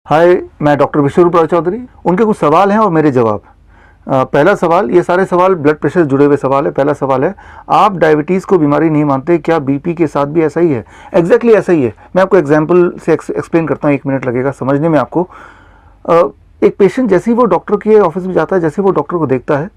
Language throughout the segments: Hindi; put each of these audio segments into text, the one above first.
हाय, मैं डॉक्टर विश्वरूप चौधरी। उनके कुछ सवाल हैं और मेरे जवाब। पहला सवाल, ये सारे सवाल ब्लड प्रेशर से जुड़े हुए सवाल है। पहला सवाल है, आप डायबिटीज़ को बीमारी नहीं मानते, क्या बीपी के साथ भी ऐसा ही है? एग्जैक्टली ऐसा ही है। मैं आपको एग्जांपल से एक्सप्लेन करता हूँ, 1 मिनट लगेगा समझने में आपको। एक पेशेंट जैसे ही वो डॉक्टर के ऑफिस में जाता है, जैसे ही वो डॉक्टर को देखता है,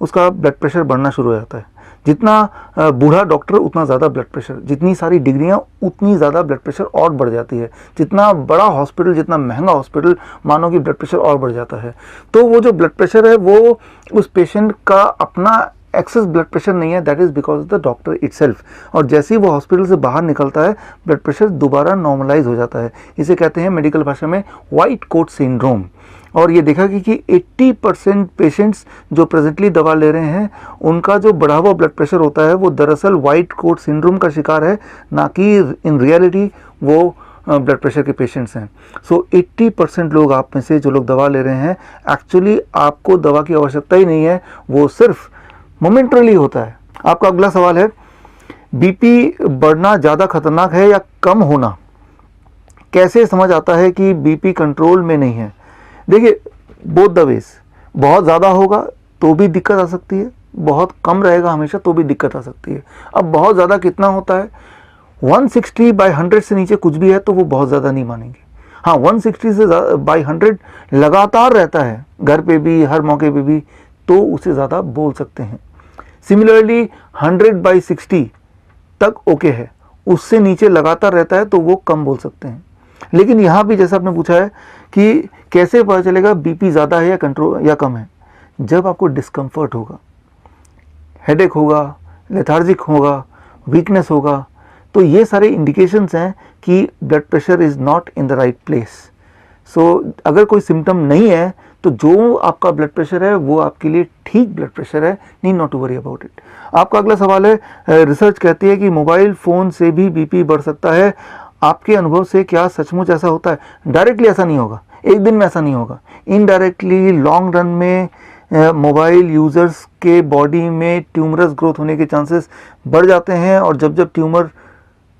उसका ब्लड प्रेशर बढ़ना शुरू हो जाता है। जितना बूढ़ा डॉक्टर उतना ज़्यादा ब्लड प्रेशर, जितनी सारी डिग्रियां उतनी ज़्यादा ब्लड प्रेशर और बढ़ जाती है। जितना बड़ा हॉस्पिटल, जितना महंगा हॉस्पिटल, मानो कि ब्लड प्रेशर और बढ़ जाता है। तो वो जो ब्लड प्रेशर है वो उस पेशेंट का अपना एक्सेस ब्लड प्रेशर नहीं है, that is because of the doctor itself. और जैसे ही वो हॉस्पिटल से बाहर निकलता है, ब्लड प्रेशर दोबारा नॉर्मलाइज हो जाता है। इसे कहते हैं मेडिकल भाषा में व्हाइट कोट सिंड्रोम। और ये देखा कि 80% पेशेंट्स जो प्रेजेंटली दवा ले रहे हैं, उनका जो बढ़ा हुआ ब्लड प्रेशर होता है वो दरअसल व्हाइट कोट सिंड्रोम का शिकार है, ना कि इन रियलिटी वो ब्लड प्रेशर के पेशेंट्स हैं। सो 80% लोग आप में से जो लोग दवा ले रहे हैं, एक्चुअली आपको दवा की आवश्यकता ही नहीं है, वो सिर्फ मोमेंटरली होता है। आपका अगला सवाल है, बीपी बढ़ना ज़्यादा खतरनाक है या कम होना? कैसे समझ आता है कि बीपी कंट्रोल में नहीं है? देखिए, बोथ द वेज। बहुत ज़्यादा होगा तो भी दिक्कत आ सकती है, बहुत कम रहेगा हमेशा तो भी दिक्कत आ सकती है। अब बहुत ज़्यादा कितना होता है? 160/100 से नीचे कुछ भी है तो वो बहुत ज़्यादा नहीं मानेंगे। हाँ, 160 से बाई 100 लगातार रहता है, घर पे भी, हर मौके पे भी, तो उसे ज़्यादा बोल सकते हैं। सिमिलरली 100/60 तक ओके है, उससे नीचे लगातार रहता है तो वो कम बोल सकते हैं। लेकिन यहाँ भी जैसा आपने पूछा है कि कैसे पता चलेगा बीपी ज़्यादा है या कंट्रोल या कम है? जब आपको डिस्कम्फर्ट होगा, हेडेक होगा, लेथार्जिक होगा, वीकनेस होगा, तो ये सारे इंडिकेशंस हैं कि blood pressure is not in the right place. So अगर कोई सिम्टम नहीं है तो जो आपका ब्लड प्रेशर है वो आपके लिए ठीक ब्लड प्रेशर है, need not to worry about it. आपका अगला सवाल है, रिसर्च कहती है कि मोबाइल फ़ोन से भी बीपी बढ़ सकता है। आपके अनुभव से क्या सचमुच ऐसा होता है? डायरेक्टली ऐसा नहीं होगा, एक दिन में ऐसा नहीं होगा। इनडायरेक्टली लॉन्ग रन में मोबाइल यूज़र्स के बॉडी में ट्यूमरस ग्रोथ होने के चांसेस बढ़ जाते हैं, और जब जब ट्यूमर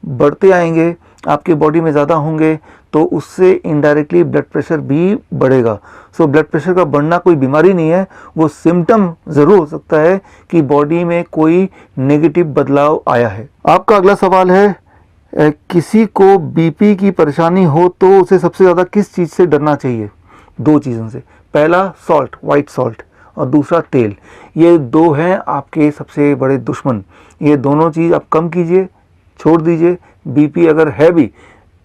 बढ़ते आएंगे, आपके बॉडी में ज़्यादा होंगे, तो उससे इनडायरेक्टली ब्लड प्रेशर भी बढ़ेगा। सो ब्लड प्रेशर का बढ़ना कोई बीमारी नहीं है, वो सिम्टम ज़रूर हो सकता है कि बॉडी में कोई नेगेटिव बदलाव आया है। आपका अगला सवाल है, किसी को बीपी की परेशानी हो तो उसे सबसे ज़्यादा किस चीज़ से डरना चाहिए? 2 चीज़ों से। पहला सॉल्ट, वाइट सॉल्ट, और दूसरा तेल। ये 2 हैं आपके सबसे बड़े दुश्मन। ये दोनों चीज़ आप कम कीजिए, छोड़ दीजिए। बीपी अगर है भी,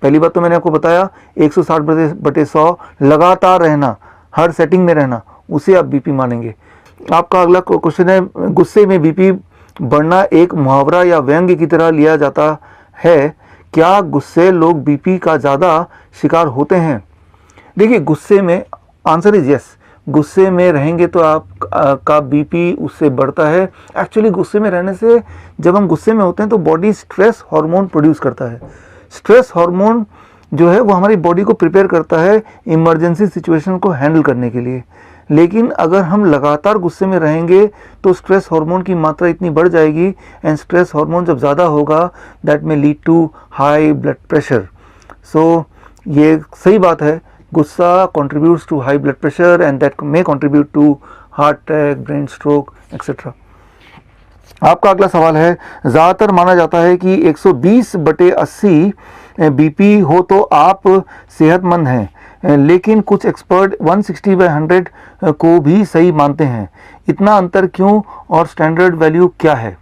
पहली बात तो मैंने आपको बताया, 160/100 लगातार रहना, हर सेटिंग में रहना, उसे आप बीपी मानेंगे। आपका अगला क्वेश्चन है, गुस्से में बीपी बढ़ना एक मुहावरा या व्यंग्य की तरह लिया जाता है, क्या गुस्से लोग बीपी का ज़्यादा शिकार होते हैं? देखिए, गुस्से में आंसर इज यस। गुस्से में रहेंगे तो आप का बीपी उससे बढ़ता है। एक्चुअली गुस्से में रहने से, जब हम गुस्से में होते हैं तो बॉडी स्ट्रेस हार्मोन प्रोड्यूस करता है। स्ट्रेस हार्मोन जो है वो हमारी बॉडी को प्रिपेयर करता है इमरजेंसी सिचुएशन को हैंडल करने के लिए। लेकिन अगर हम लगातार गुस्से में रहेंगे तो स्ट्रेस हार्मोन की मात्रा इतनी बढ़ जाएगी, एंड स्ट्रेस हार्मोन जब ज़्यादा होगा, that may lead to high blood pressure. So ये सही बात है, गुस्सा contributes to high blood pressure and that may contribute to heart attack, brain stroke etcetera. आपका अगला सवाल है, ज़्यादातर माना जाता है कि 120/80 बीपी हो तो आप सेहतमंद हैं, लेकिन कुछ एक्सपर्ट 160/100 को भी सही मानते हैं। इतना अंतर क्यों और स्टैंडर्ड वैल्यू क्या है?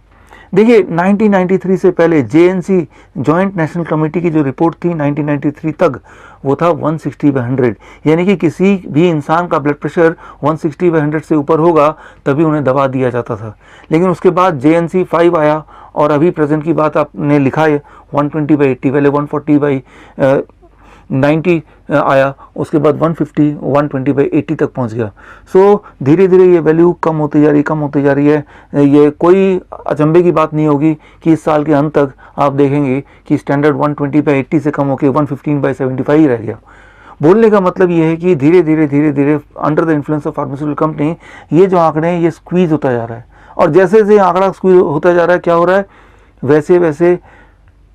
देखिए, 1993 से पहले JNC जॉइंट नेशनल कमेटी की जो रिपोर्ट थी 1993 तक, वो था 160/100, यानी कि किसी भी इंसान का ब्लड प्रेशर 160/100 से ऊपर होगा तभी उन्हें दवा दिया जाता था। लेकिन उसके बाद JNC 5 आया, और अभी प्रेजेंट की बात आपने लिखा है 120/80, पहले 140/90 आया, उसके बाद 150, 120/80 तक पहुंच गया। सो धीरे धीरे ये वैल्यू कम होती जा रही है। ये कोई अचंभे की बात नहीं होगी कि इस साल के अंत तक आप देखेंगे कि स्टैंडर्ड 120/80 से कम होकर 115/75 ही रह गया। बोलने का मतलब ये है कि धीरे धीरे under the influence of pharmaceutical company ये जो आंकड़े हैं ये स्क्वीज होता जा रहा है, और जैसे जैसे आंकड़ा स्क्वीज होता जा रहा है, क्या हो रहा है, वैसे वैसे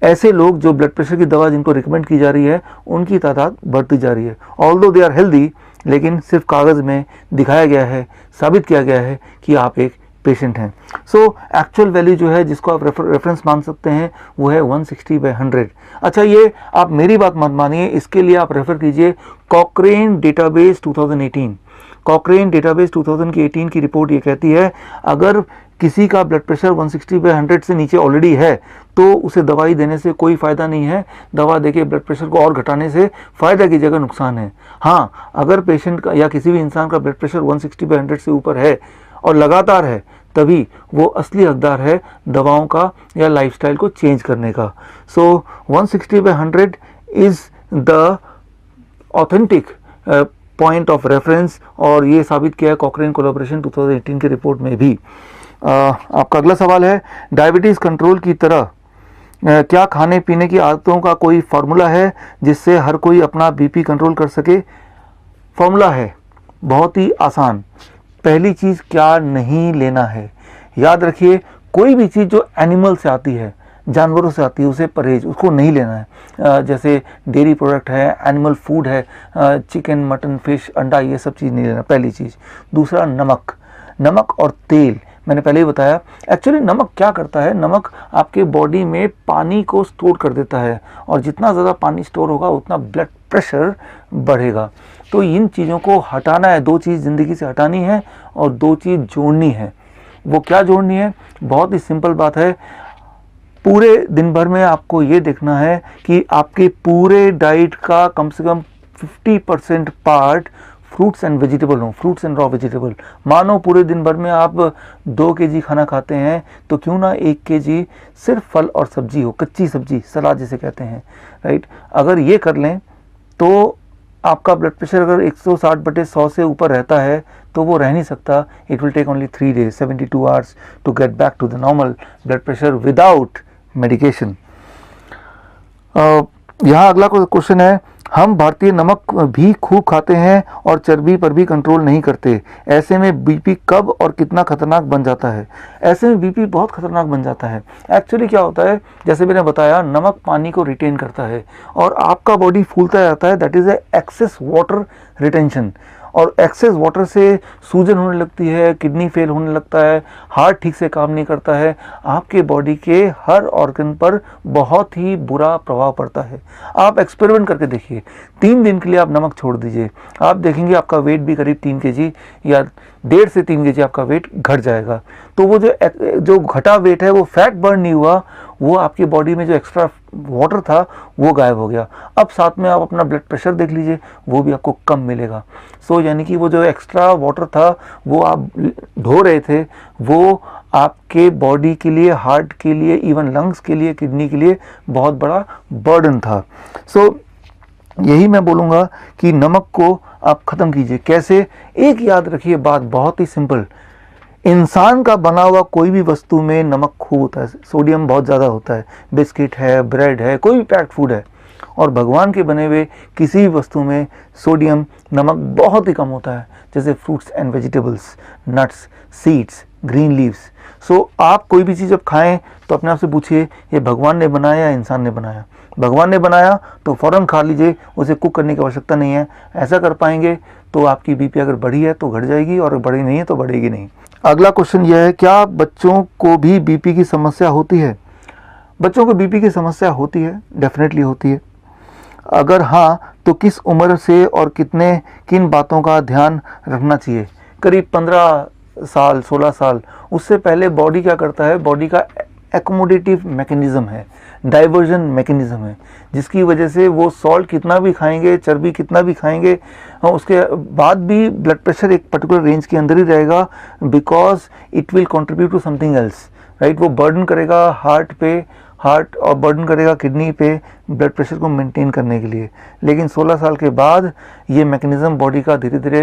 ऐसे लोग जो ब्लड प्रेशर की दवा जिनको रिकमेंड की जा रही है उनकी तादाद बढ़ती जा रही है। ऑल्दो दे आर हेल्दी, लेकिन सिर्फ कागज़ में दिखाया गया है, साबित किया गया है कि आप एक पेशेंट हैं। सो एक्चुअल वैल्यू जो है जिसको आप रेफरेंस मान सकते हैं वो है 160/100। अच्छा, ये आप मेरी बात मत मानिए, इसके लिए आप रेफर कीजिए कॉकरेन डेटाबेस 2018। कॉकरेन डेटाबेस 2018 की रिपोर्ट ये कहती है अगर किसी का ब्लड प्रेशर 160/100 से नीचे ऑलरेडी है तो उसे दवाई देने से कोई फ़ायदा नहीं है। दवा देके ब्लड प्रेशर को और घटाने से फ़ायदा की जगह नुकसान है। हाँ, अगर पेशेंट का या किसी भी इंसान का ब्लड प्रेशर 160/100 से ऊपर है और लगातार है, तभी वो असली हकदार है दवाओं का या लाइफस्टाइल को चेंज करने का। सो 160/100 is the authentic point of reference, और ये साबित किया है कॉकरेन कोलैबोरेशन 2018 की रिपोर्ट में भी। आपका अगला सवाल है, डायबिटीज़ कंट्रोल की तरह क्या खाने पीने की आदतों का कोई फार्मूला है जिससे हर कोई अपना बीपी कंट्रोल कर सके? फार्मूला है, बहुत ही आसान। पहली चीज़, क्या नहीं लेना है। याद रखिए, कोई भी चीज़ जो एनिमल से आती है, जानवरों से आती है, उसे परहेज, उसको नहीं लेना है। जैसे डेयरी प्रोडक्ट है, एनिमल फूड है, चिकन, मटन, फिश, अंडा, ये सब चीज़ नहीं लेना, पहली चीज़। दूसरा, नमक और तेल, मैंने पहले ही बताया। एक्चुअली नमक क्या करता है, नमक आपके बॉडी में पानी को स्टोर कर देता है, और जितना ज़्यादा पानी स्टोर होगा उतना ब्लड प्रेशर बढ़ेगा। तो इन चीज़ों को हटाना है। दो चीज़ ज़िंदगी से हटानी है और दो चीज़ जोड़नी है। वो क्या जोड़नी है? बहुत ही सिंपल बात है। पूरे दिन भर में आपको ये देखना है कि आपके पूरे डाइट का कम से कम 50% पार्ट फ्रूट्स एंड वेजिटेबल हो, फ्रूट्स एंड रॉ वेजिटेबल। मानो पूरे दिन भर में आप 2 kg खाना खाते हैं तो क्यों ना 1 kg सिर्फ फल और सब्जी हो, कच्ची सब्जी, सलाद जिसे कहते हैं, राइट। अगर ये कर लें तो आपका ब्लड प्रेशर अगर 160/100 से ऊपर रहता है तो वो रह नहीं सकता। It will take only 3 days, 72 hours to get back to the normal blood pressure without medication. यहाँ अगला क्वेश्चन है, हम भारतीय नमक भी खूब खाते हैं और चर्बी पर भी कंट्रोल नहीं करते, ऐसे में बीपी कब और कितना खतरनाक बन जाता है? ऐसे में बीपी बहुत खतरनाक बन जाता है। एक्चुअली क्या होता है, जैसे मैंने बताया, नमक पानी को रिटेन करता है और आपका बॉडी फूलता जाता है, that is a excess water retention. और एक्सेस वाटर से सूजन होने लगती है, किडनी फेल होने लगता है, हार्ट ठीक से काम नहीं करता है, आपके बॉडी के हर ऑर्गन पर बहुत ही बुरा प्रभाव पड़ता है। आप एक्सपेरिमेंट करके देखिए, 3 दिन के लिए आप नमक छोड़ दीजिए, आप देखेंगे आपका वेट भी करीब 3 kg या 1.5 से 3 kg आपका वेट घट जाएगा। तो वो जो घटा वेट है वो फैट बर्न नहीं हुआ, वो आपकी बॉडी में जो एक्स्ट्रा वाटर था वो गायब हो गया। अब साथ में आप अपना ब्लड प्रेशर देख लीजिए, वो भी आपको कम मिलेगा। सो यानी कि वो जो एक्स्ट्रा वाटर था वो आप ढो रहे थे, वो आपके बॉडी के लिए, हार्ट के लिए, इवन लंग्स के लिए, किडनी के लिए बहुत बड़ा बर्डन था। सो यही मैं बोलूँगा कि नमक को आप ख़त्म कीजिए। कैसे? एक याद रखिए बात, बहुत ही सिंपल। इंसान का बना हुआ कोई भी वस्तु में नमक खूब होता है, सोडियम बहुत ज़्यादा होता है। बिस्किट है, ब्रेड है, कोई भी पैक्ड फूड है। और भगवान के बने हुए किसी भी वस्तु में सोडियम, नमक बहुत ही कम होता है, जैसे fruits and vegetables, nuts, seeds, green leaves. So आप कोई भी चीज़ जब खाएं तो अपने आप से पूछिए, ये भगवान ने बनाया या इंसान ने बनाया? भगवान ने बनाया तो फ़ौरन खा लीजिए, उसे कुक करने की आवश्यकता नहीं है। ऐसा कर पाएंगे तो आपकी बीपी अगर बढ़ी है तो घट जाएगी, और बढ़ी नहीं है तो बढ़ेगी नहीं। अगला क्वेश्चन यह है, क्या बच्चों को भी बीपी की समस्या होती है? बच्चों को बीपी की समस्या होती है, डेफिनेटली होती है। अगर हाँ तो किस उम्र से और किन बातों का ध्यान रखना चाहिए? करीब 15 साल, 16 साल। उससे पहले बॉडी क्या करता है, बॉडी का एकोमोडेटिव मैकेनिज़्म है, डाइवर्जन मैकेनिज़्म है, जिसकी वजह से वो सॉल्ट कितना भी खाएंगे, चर्बी कितना भी खाएंगे, उसके बाद भी ब्लड प्रेशर एक पर्टिकुलर रेंज के अंदर ही रहेगा, because it will contribute to something else, right. वो बर्डन करेगा हार्ट और बर्डन करेगा किडनी पे ब्लड प्रेशर को मेंटेन करने के लिए। लेकिन 16 साल के बाद ये मैकेनिज़्म बॉडी का धीरे धीरे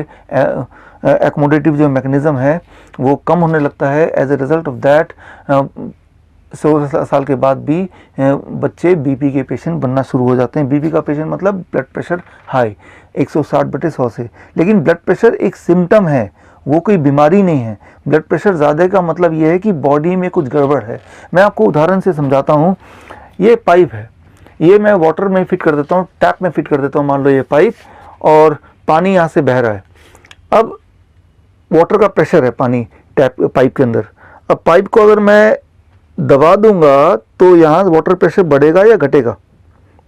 एकोमोडेटिव जो मैकेनिज़्म है वो कम होने लगता है। As a result of that 16 साल के बाद भी बच्चे बीपी के पेशेंट बनना शुरू हो जाते हैं। बीपी का पेशेंट मतलब ब्लड प्रेशर हाई 160/100 से। लेकिन ब्लड प्रेशर एक सिम्टम है, वो कोई बीमारी नहीं है। ब्लड प्रेशर ज़्यादा का मतलब ये है कि बॉडी में कुछ गड़बड़ है। मैं आपको उदाहरण से समझाता हूँ। ये पाइप है, ये मैं वाटर में फिट कर देता हूँ, टैप में फिट कर देता हूँ, मान लो ये पाइप, और पानी यहाँ से बह रहा है। अब वाटर का प्रेशर है पानी टैप पाइप के अंदर। अब पाइप को अगर मैं दबा दूंगा तो यहाँ वाटर प्रेशर बढ़ेगा या घटेगा?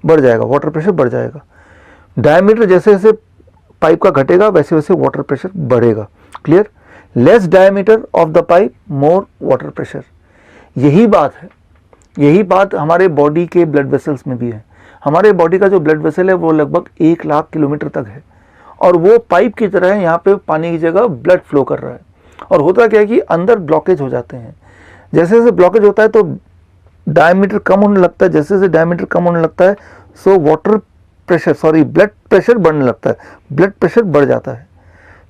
बढ़ जाएगा, वाटर प्रेशर बढ़ जाएगा। डायमीटर जैसे जैसे पाइप का घटेगा वैसे वैसे वाटर प्रेशर बढ़ेगा। Clear? Less diameter of the pipe, more water pressure. यही बात है, यही बात हमारे बॉडी के ब्लड वेसल्स में भी है। हमारे बॉडी का जो ब्लड वेसल है वो लगभग 1 लाख किलोमीटर तक है, और वो पाइप की तरह है, यहाँ पे पानी की जगह ब्लड फ्लो कर रहा है। और होता क्या है कि अंदर ब्लॉकेज हो जाते हैं। जैसे जैसे ब्लॉकेज होता है तो डायमीटर कम होने लगता है, जैसे जैसे डायमीटर कम होने लगता है so water pressure, sorry blood pressure बढ़ने लगता है, ब्लड प्रेशर बढ़ जाता है।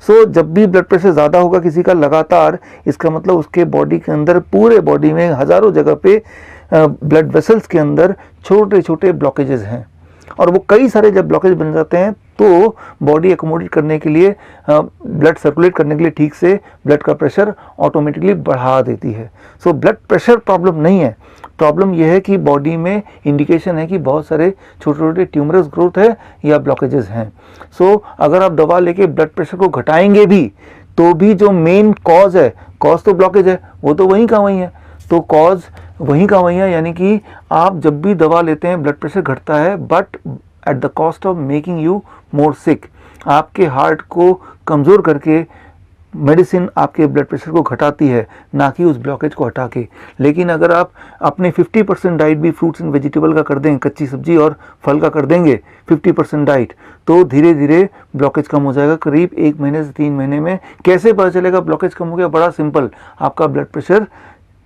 सो जब भी ब्लड प्रेशर ज़्यादा होगा किसी का लगातार, इसका मतलब उसके बॉडी के अंदर, पूरे बॉडी में हज़ारों जगह पे ब्लड वेसल्स के अंदर छोटे छोटे ब्लॉकेजेस हैं, और वो कई सारे जब ब्लॉकेज बन जाते हैं तो बॉडी एकोमोडेट करने के लिए, ब्लड सर्कुलेट करने के लिए ठीक से ब्लड का प्रेशर ऑटोमेटिकली बढ़ा देती है। सो ब्लड प्रेशर प्रॉब्लम नहीं है, प्रॉब्लम यह है कि बॉडी में इंडिकेशन है कि बहुत सारे छोटे छोटे ट्यूमरस ग्रोथ है या ब्लॉकेजेस हैं। सो अगर आप दवा लेके ब्लड प्रेशर को घटाएंगे भी तो भी जो मेन कॉज है, कॉज तो ब्लॉकेज है, वो तो वहीं का वहीं है, तो कॉज वहीं का वहीं है। यानी कि आप जब भी दवा लेते हैं ब्लड प्रेशर घटता है, but at the cost of making you more sick. आपके हार्ट को कमज़ोर करके मेडिसिन आपके ब्लड प्रेशर को घटाती है, ना कि उस ब्लॉकेज को हटा के। लेकिन अगर आप अपने 50% डाइट भी फ्रूट्स एंड वेजिटेबल का कर दें, कच्ची सब्जी और फल का कर देंगे 50% डाइट, तो धीरे धीरे ब्लॉकेज कम हो जाएगा। करीब 1 महीने से 3 महीने में कैसे पता चलेगा ब्लॉकेज कम हो गया? बड़ा सिंपल, आपका ब्लड प्रेशर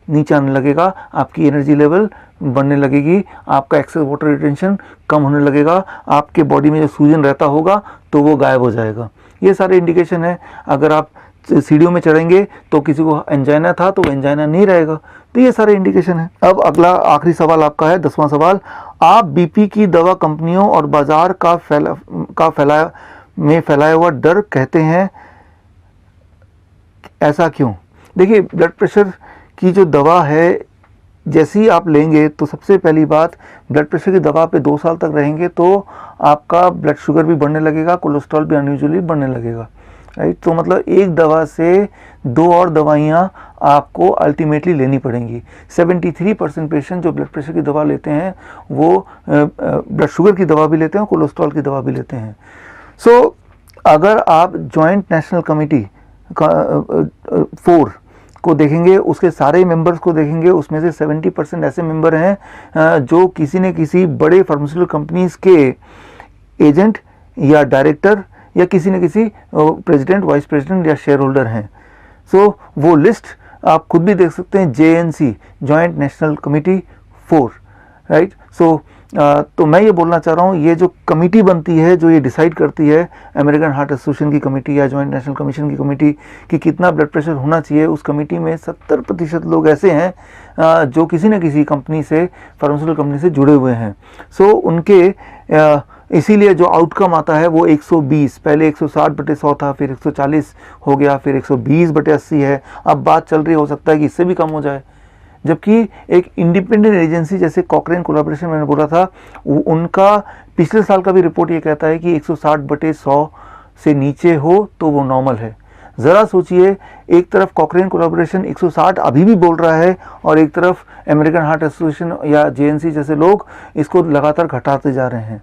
नीचे आने लगेगा, आपकी एनर्जी लेवल बढ़ने लगेगी, आपका एक्सेस वाटर रिटेंशन कम होने लगेगा, आपके बॉडी में जो सूजन रहता होगा तो वो गायब हो जाएगा। ये सारे इंडिकेशन है। अगर आप सीढ़ियों में चढ़ेंगे तो किसी को एंजाइना था तो एंजाइना नहीं रहेगा, तो ये सारे इंडिकेशन है। अब अगला आखिरी सवाल आपका है, 10वां सवाल। आप बीपी की दवा कंपनियों और बाजार का फैलाया हुआ डर कहते हैं, ऐसा क्यों? देखिए, ब्लड प्रेशर की जो दवा है, जैसे ही आप लेंगे तो सबसे पहली बात, ब्लड प्रेशर की दवा पे 2 साल तक रहेंगे तो आपका ब्लड शुगर भी बढ़ने लगेगा, कोलेस्ट्रॉल भी अनयूजुअली बढ़ने लगेगा, राइट। तो मतलब एक दवा से 2 और दवाइयाँ आपको अल्टीमेटली लेनी पड़ेंगी। 73% पेशेंट जो ब्लड प्रेशर की दवा लेते हैं वो ब्लड शुगर की दवा भी लेते हैं, कोलेस्ट्रॉल की दवा भी लेते हैं। सो अगर आप जॉइंट नेशनल कमेटी 4 को देखेंगे, उसके सारे मेंबर्स को देखेंगे, उसमें से 70% ऐसे मेंबर हैं जो किसी न किसी बड़े फार्मास्यूटिकल कंपनीज के एजेंट या डायरेक्टर या किसी न किसी प्रेसिडेंट, वाइस प्रेसिडेंट या शेयर होल्डर हैं। सो वो लिस्ट आप खुद भी देख सकते हैं, JNC, joint national committee 4, right. So तो मैं ये बोलना चाह रहा हूँ, ये जो कमेटी बनती है, जो ये डिसाइड करती है, अमेरिकन हार्ट एसोसिएशन की कमेटी या जॉइंट नेशनल कमीशन की कमेटी कि कितना ब्लड प्रेशर होना चाहिए, उस कमेटी में 70% लोग ऐसे हैं जो किसी न किसी कंपनी से, फार्मास्यूटिकल कंपनी से जुड़े हुए हैं। सो उनके इसीलिए जो आउटकम आता है वो 120, पहले 160/100 था, फिर 140 हो गया, फिर 120/80 है, अब बात चल रही, हो सकता है कि इससे भी कम हो जाए। जबकि एक इंडिपेंडेंट एजेंसी जैसे कॉकरेन कोलैबोरेशन मैंने बोला था, उनका पिछले साल का भी रिपोर्ट ये कहता है कि 160/100 से नीचे हो तो वो नॉर्मल है। ज़रा सोचिए, एक तरफ कॉकरेन कोलैबोरेशन 160 अभी भी बोल रहा है, और एक तरफ अमेरिकन हार्ट एसोसिएशन या JNC जैसे लोग इसको लगातार घटाते जा रहे हैं,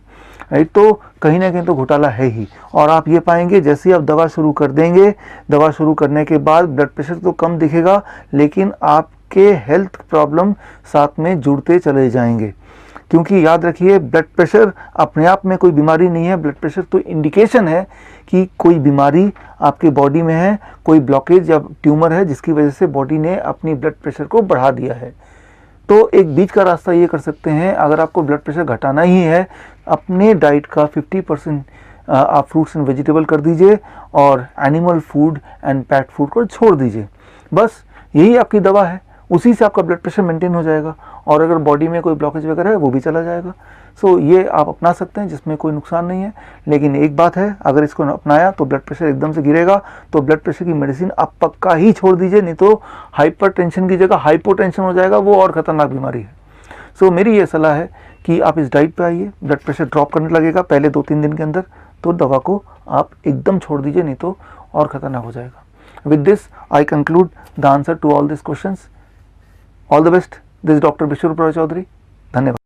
राइट। तो कहीं ना कहीं तो घोटाला है ही। और आप ये पाएंगे जैसे ही आप दवा शुरू कर देंगे, दवा शुरू करने के बाद ब्लड प्रेशर तो कम दिखेगा, लेकिन आपके हेल्थ प्रॉब्लम साथ में जुड़ते चले जाएंगे। क्योंकि याद रखिए, ब्लड प्रेशर अपने आप में कोई बीमारी नहीं है, ब्लड प्रेशर तो इंडिकेशन है कि कोई बीमारी आपके बॉडी में है, कोई ब्लॉकेज या ट्यूमर है जिसकी वजह से बॉडी ने अपनी ब्लड प्रेशर को बढ़ा दिया है। तो एक बीच का रास्ता ये कर सकते हैं, अगर आपको ब्लड प्रेशर घटाना ही है, अपने डाइट का 50% आप फ्रूट्स एंड वेजिटेबल कर दीजिए और animal food and PAT food को छोड़ दीजिए। बस यही आपकी दवा है, उसी से आपका ब्लड प्रेशर मेंटेन हो जाएगा, और अगर बॉडी में कोई ब्लॉकेज वगैरह है वो भी चला जाएगा। सो ये आप अपना सकते हैं, जिसमें कोई नुकसान नहीं है। लेकिन एक बात है, अगर इसको अपनाया तो ब्लड प्रेशर एकदम से गिरेगा, तो ब्लड प्रेशर की मेडिसिन आप पक्का ही छोड़ दीजिए, नहीं तो हाइपरटेंशन की जगह हाइपोटेंशन हो जाएगा, वो और ख़तरनाक बीमारी है। सो मेरी ये सलाह है कि आप इस डाइट पे आइए, ब्लड प्रेशर ड्रॉप करने लगेगा पहले 2-3 दिन के अंदर, तो दवा को आप एकदम छोड़ दीजिए, नहीं तो और खतरनाक हो जाएगा। With this I conclude the answer to all this questions. All the best, this doctor Bishur Prabha Chaudhary. धन्यवाद।